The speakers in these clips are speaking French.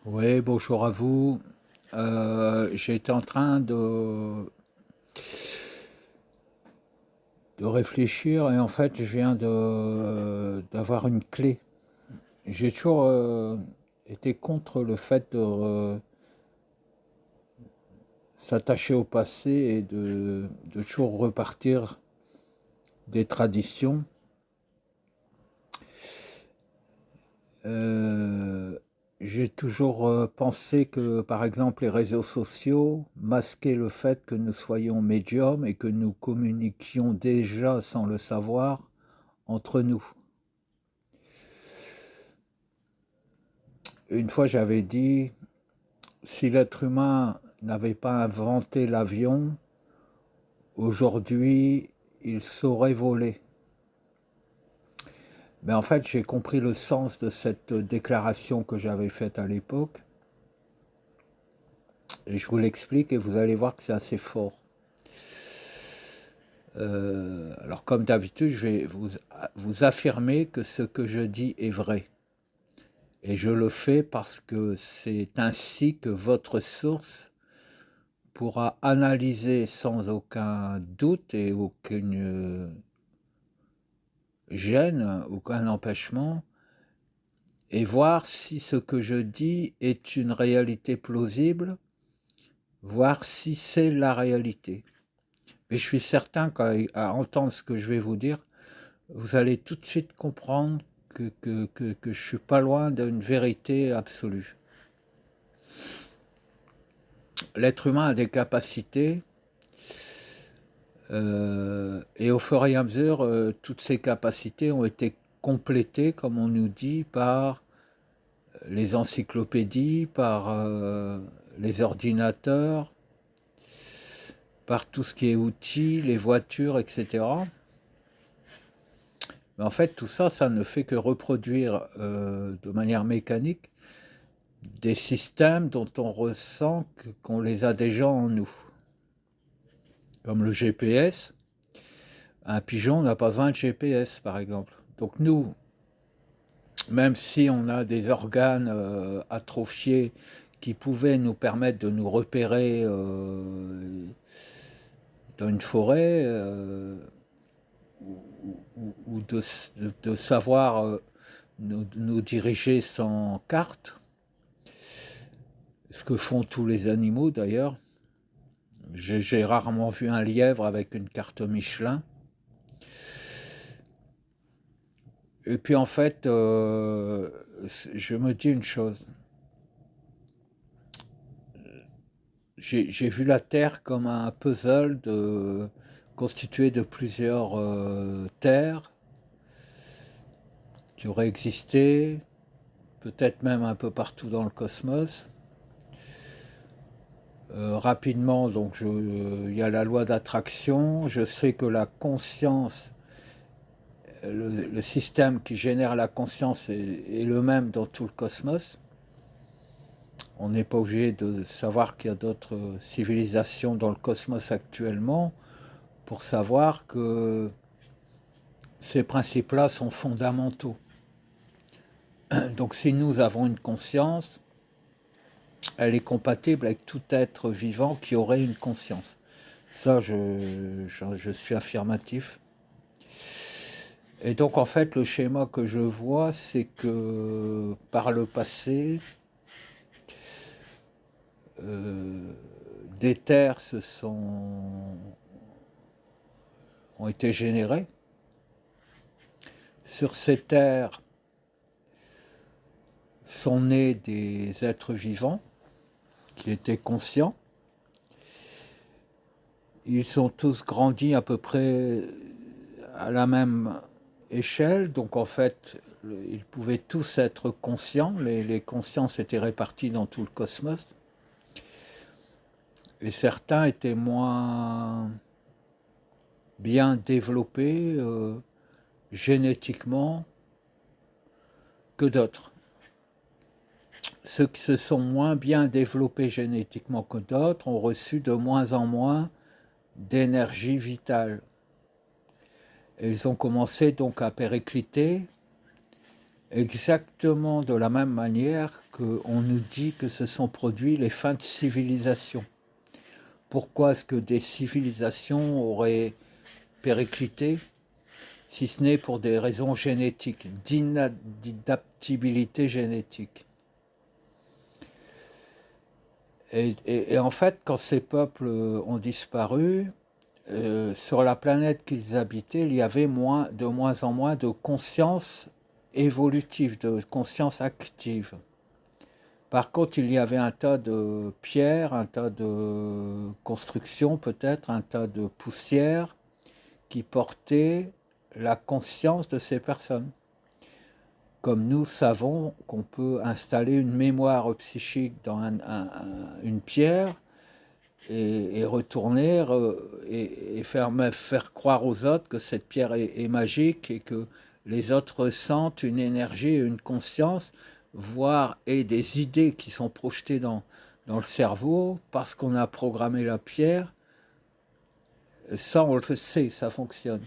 Oui, bonjour à vous. J'étais en train de réfléchir et en fait, je viens d'avoir une clé. J'ai toujours été contre le fait de s'attacher au passé et de toujours repartir des traditions. Euh, j'ai toujours pensé que, par exemple, les réseaux sociaux masquaient le fait que nous soyons médiums et que nous communiquions déjà sans le savoir entre nous. Une fois, j'avais dit, si l'être humain n'avait pas inventé l'avion, aujourd'hui, il saurait voler. Mais en fait, j'ai compris le sens de cette déclaration que j'avais faite à l'époque, et je vous l'explique et vous allez voir que c'est assez fort. Alors, comme d'habitude, je vais vous affirmer que ce que je dis est vrai. Et je le fais parce que c'est ainsi que votre source pourra analyser sans aucun doute et aucune gêne, aucun empêchement, et voir si ce que je dis est une réalité plausible, voir si c'est la réalité. Mais je suis certain qu'à entendre ce que je vais vous dire, vous allez tout de suite comprendre que je ne suis pas loin d'une vérité absolue. L'être humain a des capacités, et au fur et à mesure, toutes ces capacités ont été complétées, comme on nous dit, par les encyclopédies, par les ordinateurs, par tout ce qui est outils, les voitures, etc. Mais en fait, tout ça, ça ne fait que reproduire de manière mécanique des systèmes dont on ressent qu'on les a déjà en nous. Comme le GPS, un pigeon n'a pas besoin de GPS, par exemple. Donc nous, même si on a des organes atrophiés qui pouvaient nous permettre de nous repérer dans une forêt ou de savoir nous diriger sans carte, ce que font tous les animaux d'ailleurs. J'ai rarement vu un lièvre avec une carte Michelin. Et puis en fait, je me dis une chose. J'ai vu la Terre comme un puzzle constitué de plusieurs terres qui auraient existé, peut-être même un peu partout dans le cosmos. Rapidement, donc il y a la loi d'attraction. Je sais que la conscience, le système qui génère la conscience est le même dans tout le cosmos. On n'est pas obligé de savoir qu'il y a d'autres civilisations dans le cosmos actuellement pour savoir que ces principes-là sont fondamentaux. Donc si nous avons une conscience, elle est compatible avec tout être vivant qui aurait une conscience. Ça, je suis affirmatif. Et donc en fait, le schéma que je vois, c'est que par le passé, euh, des terres ont été générées. Sur ces terres sont nés des êtres vivants qui étaient conscients. Ils sont tous grandis à peu près à la même échelle, donc en fait, ils pouvaient tous être conscients, les consciences étaient réparties dans tout le cosmos, et certains étaient moins bien développés génétiquement que d'autres. Ceux qui se sont moins bien développés génétiquement que d'autres ont reçu de moins en moins d'énergie vitale. Et ils ont commencé donc à péricliter exactement de la même manière qu'on nous dit que se sont produits les fins de civilisation. Pourquoi est-ce que des civilisations auraient périclité, si ce n'est pour des raisons génétiques, d'inadaptabilité génétique? Et en fait, quand ces peuples ont disparu, sur la planète qu'ils habitaient, il y avait de moins en moins de conscience évolutive, de conscience active. Par contre, il y avait un tas de pierres, un tas de constructions peut-être, un tas de poussières qui portaient la conscience de ces personnes. Comme nous savons qu'on peut installer une mémoire psychique dans une pierre et retourner et faire croire aux autres que cette pierre est magique et que les autres ressentent une énergie et une conscience, voire et des idées qui sont projetées dans le cerveau parce qu'on a programmé la pierre. Ça, on le sait, ça fonctionne.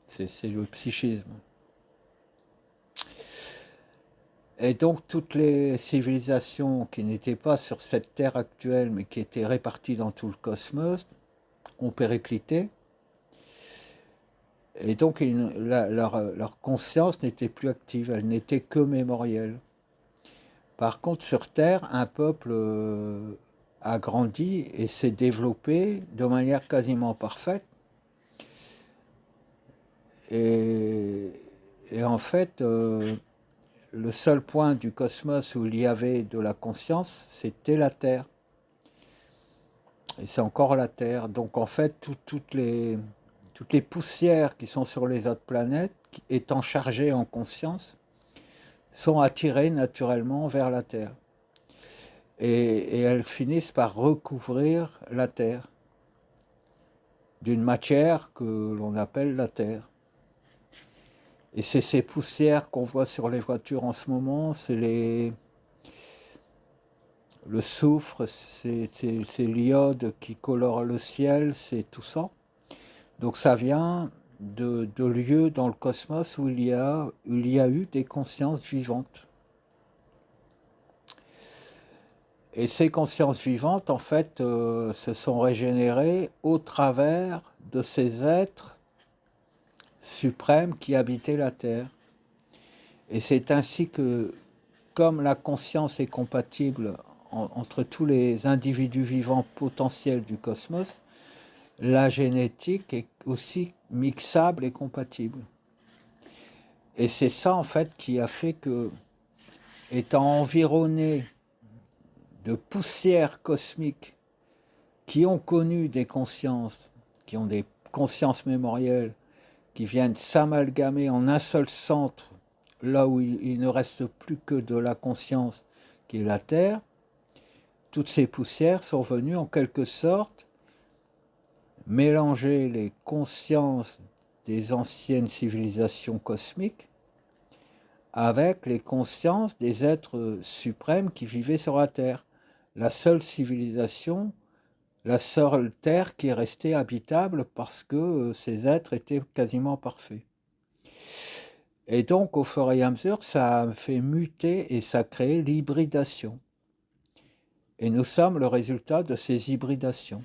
C'est le psychisme. Et donc toutes les civilisations qui n'étaient pas sur cette terre actuelle mais qui étaient réparties dans tout le cosmos ont périclité. Et donc leur conscience n'était plus active, elle n'était que mémorielle. Par contre, sur Terre, un peuple a grandi et s'est développé de manière quasiment parfaite. Et, et en fait, le seul point du cosmos où il y avait de la conscience, c'était la Terre. Et c'est encore la Terre. Donc en fait, toutes les poussières qui sont sur les autres planètes, étant chargées en conscience, sont attirées naturellement vers la Terre. Et elles finissent par recouvrir la Terre d'une matière que l'on appelle la Terre. Et c'est ces poussières qu'on voit sur les voitures en ce moment, le soufre, c'est l'iode qui colore le ciel, c'est tout ça. Donc ça vient de lieux dans le cosmos où il y a eu des consciences vivantes. Et ces consciences vivantes, en fait, se sont régénérées au travers de ces êtres suprêmes qui habitaient la Terre. Et c'est ainsi que, comme la conscience est compatible entre tous les individus vivants potentiels du cosmos, la génétique est aussi mixable et compatible. Et c'est ça, en fait, qui a fait que, étant environné de poussières cosmiques qui ont connu des consciences, qui ont des consciences mémorielles, qui viennent s'amalgamer en un seul centre, là où il ne reste plus que de la conscience, qui est la Terre, toutes ces poussières sont venues en quelque sorte mélanger les consciences des anciennes civilisations cosmiques avec les consciences des êtres suprêmes qui vivaient sur la Terre. La seule civilisation, la seule Terre qui est restée habitable parce que ces êtres étaient quasiment parfaits. Et donc, au fur et à mesure, ça a fait muter et ça a créé l'hybridation. Et nous sommes le résultat de ces hybridations.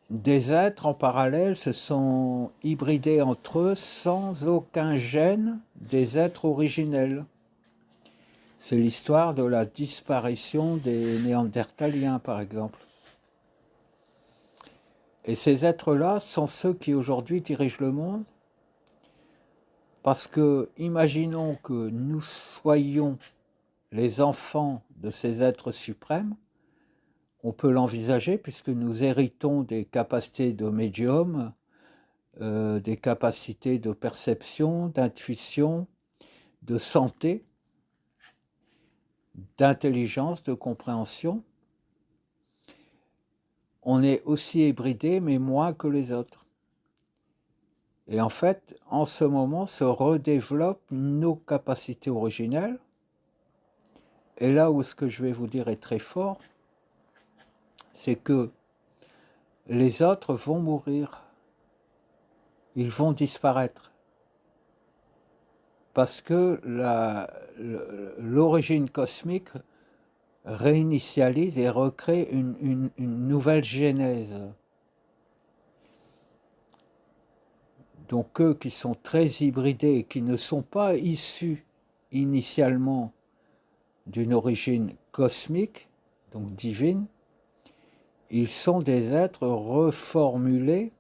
Des êtres en parallèle se sont hybridés entre eux sans aucun gène des êtres originels. C'est l'histoire de la disparition des Néandertaliens, par exemple. Et ces êtres-là sont ceux qui aujourd'hui dirigent le monde, parce que, imaginons que nous soyons les enfants de ces êtres suprêmes, on peut l'envisager puisque nous héritons des capacités de médium, des capacités de perception, d'intuition, de santé, d'intelligence, de compréhension. On est aussi hybridé, mais moins que les autres. Et en fait, en ce moment, se redéveloppent nos capacités originelles. Et là où ce que je vais vous dire est très fort, c'est que les autres vont mourir. ils vont disparaître. Parce que l'origine cosmique réinitialise et recrée une nouvelle genèse. Donc eux qui sont très hybridés et qui ne sont pas issus initialement d'une origine cosmique, donc divine, ils sont des êtres reformulés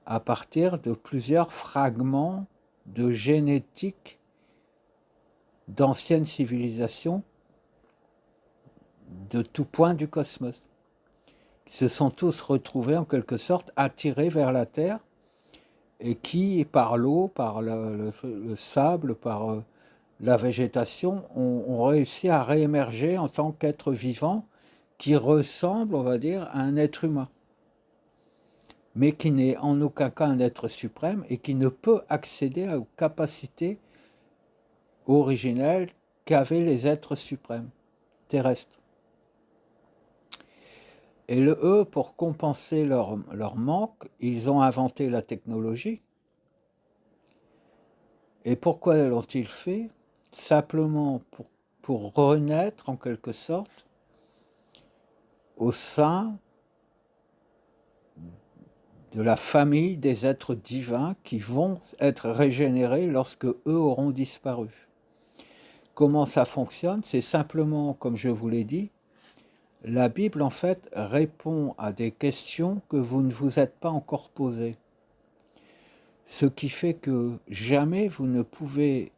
à partir de plusieurs fragments de génétique d'anciennes civilisations de tout point du cosmos, qui se sont tous retrouvés en quelque sorte attirés vers la Terre et qui, par l'eau, par le sable, par la végétation, ont réussi à réémerger en tant qu'êtres vivants qui ressemblent, on va dire, à un être humain, mais qui n'est en aucun cas un être suprême et qui ne peut accéder aux capacités originelles qu'avaient les êtres suprêmes terrestres. Et eux, pour compenser leur manque, ils ont inventé la technologie. Et pourquoi l'ont-ils fait? Simplement pour renaître, en quelque sorte, au sein de la famille des êtres divins qui vont être régénérés lorsque eux auront disparu. Comment ça fonctionne? C'est simplement, comme je vous l'ai dit, la Bible, en fait, répond à des questions que vous ne vous êtes pas encore posées. Ce qui fait que jamais vous ne pouvez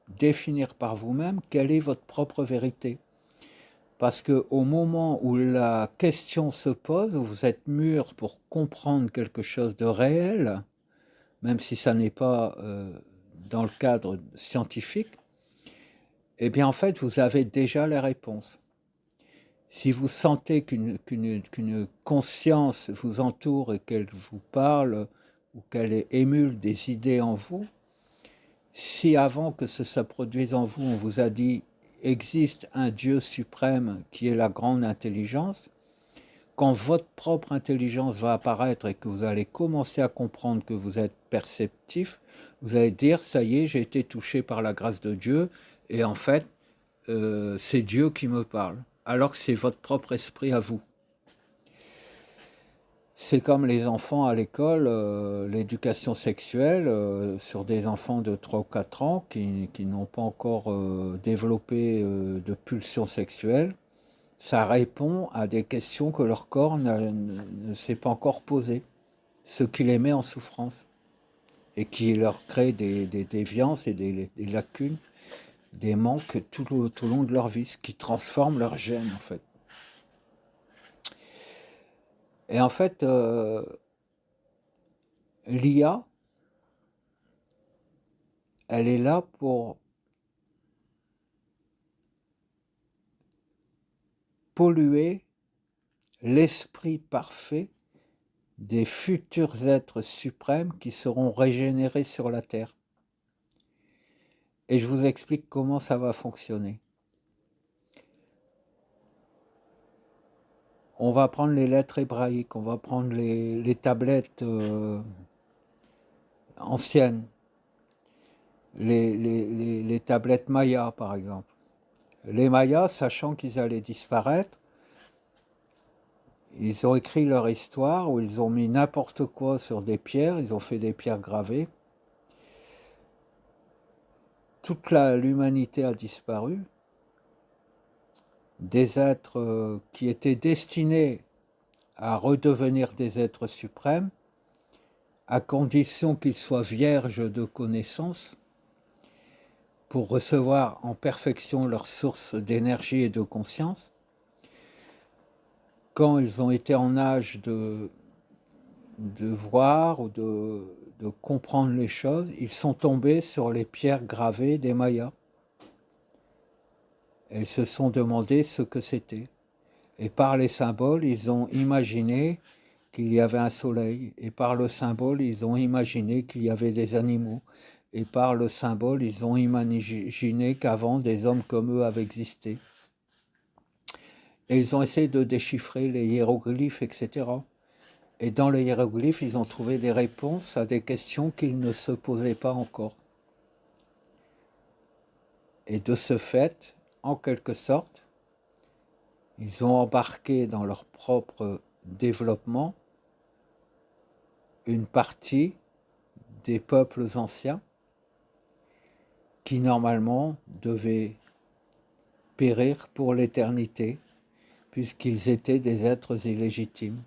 définir par vous-même quelle est votre propre vérité. Parce qu'au moment où la question se pose, où vous êtes mûr pour comprendre quelque chose de réel, même si ça n'est pas dans le cadre scientifique, eh bien en fait, vous avez déjà les réponses. Si vous sentez qu'une conscience vous entoure et qu'elle vous parle ou qu'elle émule des idées en vous, si avant que ça produise en vous, on vous a dit existe un Dieu suprême qui est la grande intelligence, quand votre propre intelligence va apparaître et que vous allez commencer à comprendre que vous êtes perceptif, vous allez dire ça y est, j'ai été touché par la grâce de Dieu et en fait, c'est Dieu qui me parle, alors que c'est votre propre esprit à vous. C'est comme les enfants à l'école, l'éducation sexuelle sur des enfants de 3 ou 4 ans qui n'ont pas encore développé de pulsions sexuelles. Ça répond à des questions que leur corps ne s'est pas encore posées, ce qui les met en souffrance et qui leur crée des déviances et des lacunes, des manques tout au long de leur vie, ce qui transforme leur gène en fait. Et en fait, l'IA, elle est là pour polluer l'esprit parfait des futurs êtres suprêmes qui seront régénérés sur la Terre. Et je vous explique comment ça va fonctionner. On va prendre les lettres hébraïques, on va prendre les tablettes anciennes, les tablettes mayas par exemple. Les mayas, sachant qu'ils allaient disparaître, ils ont écrit leur histoire où ils ont mis n'importe quoi sur des pierres, ils ont fait des pierres gravées. Toute l'humanité a disparu. Des êtres qui étaient destinés à redevenir des êtres suprêmes, à condition qu'ils soient vierges de connaissances, pour recevoir en perfection leur source d'énergie et de conscience. Quand ils ont été en âge de voir ou de comprendre les choses, ils sont tombés sur les pierres gravées des Mayas. Et ils se sont demandé ce que c'était. Et par les symboles, ils ont imaginé qu'il y avait un soleil. Et par le symbole, ils ont imaginé qu'il y avait des animaux. Et par le symbole, ils ont imaginé qu'avant, des hommes comme eux avaient existé. Et ils ont essayé de déchiffrer les hiéroglyphes, etc. Et dans les hiéroglyphes, ils ont trouvé des réponses à des questions qu'ils ne se posaient pas encore. Et de ce fait, en quelque sorte, ils ont embarqué dans leur propre développement une partie des peuples anciens qui normalement devaient périr pour l'éternité, puisqu'ils étaient des êtres illégitimes.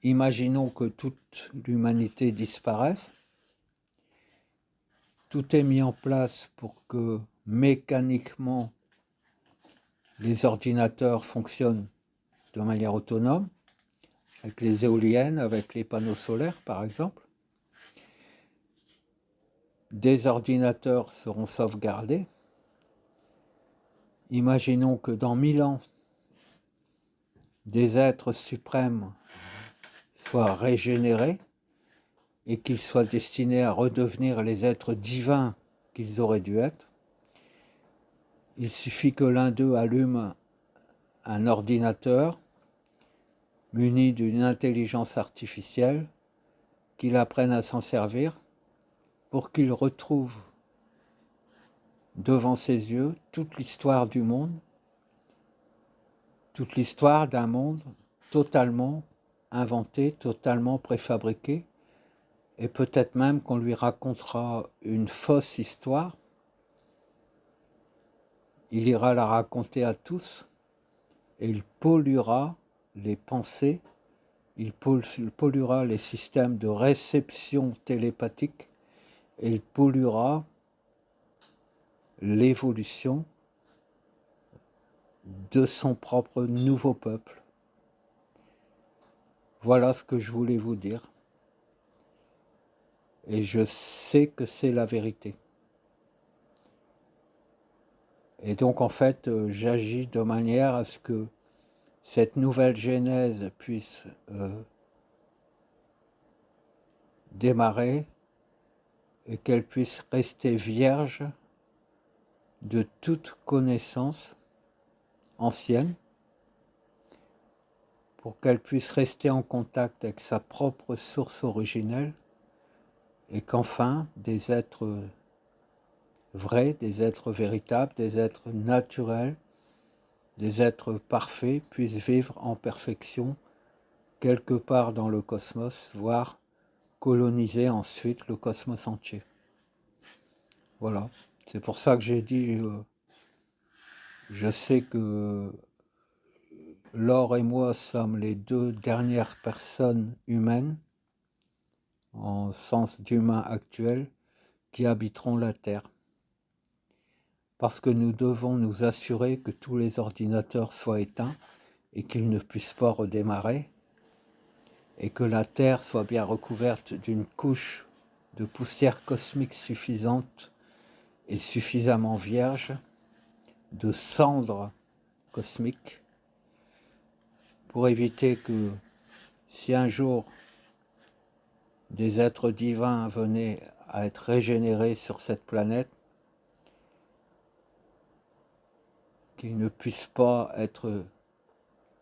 Imaginons que toute l'humanité disparaisse. Tout est mis en place pour que mécaniquement les ordinateurs fonctionnent de manière autonome, avec les éoliennes, avec les panneaux solaires par exemple. Des ordinateurs seront sauvegardés. Imaginons que dans 1000 ans, des êtres suprêmes soient régénérés et qu'ils soient destinés à redevenir les êtres divins qu'ils auraient dû être. Il suffit que l'un d'eux allume un ordinateur muni d'une intelligence artificielle, qu'il apprenne à s'en servir pour qu'il retrouve devant ses yeux toute l'histoire du monde, toute l'histoire d'un monde totalement inventé, totalement préfabriqué, et peut-être même qu'on lui racontera une fausse histoire. Il ira la raconter à tous et il polluera les pensées, il polluera les systèmes de réception télépathique et il polluera l'évolution de son propre nouveau peuple. Voilà ce que je voulais vous dire. Et je sais que c'est la vérité. Et donc en fait, j'agis de manière à ce que cette nouvelle genèse puisse démarrer et qu'elle puisse rester vierge de toute connaissance ancienne, pour qu'elle puisse rester en contact avec sa propre source originelle et qu'enfin des êtres vrais, des êtres véritables, des êtres naturels, des êtres parfaits puissent vivre en perfection quelque part dans le cosmos, voire coloniser ensuite le cosmos entier. Voilà, c'est pour ça que j'ai dit, je sais que Laure et moi sommes les deux dernières personnes humaines, en sens d'humain actuel, qui habiteront la Terre. Parce que nous devons nous assurer que tous les ordinateurs soient éteints et qu'ils ne puissent pas redémarrer, et que la Terre soit bien recouverte d'une couche de poussière cosmique suffisante et suffisamment vierge, de cendres cosmiques, pour éviter que si un jour des êtres divins venaient à être régénérés sur cette planète, qu'ils ne puissent pas être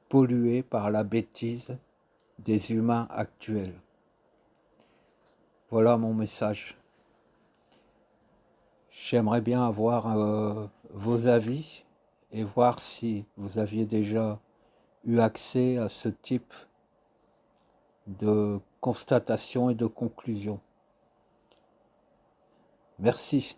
pollués par la bêtise des humains actuels. Voilà mon message. J'aimerais bien avoir vos avis et voir si vous aviez déjà eu accès à ce type de constatation et de conclusion. Merci.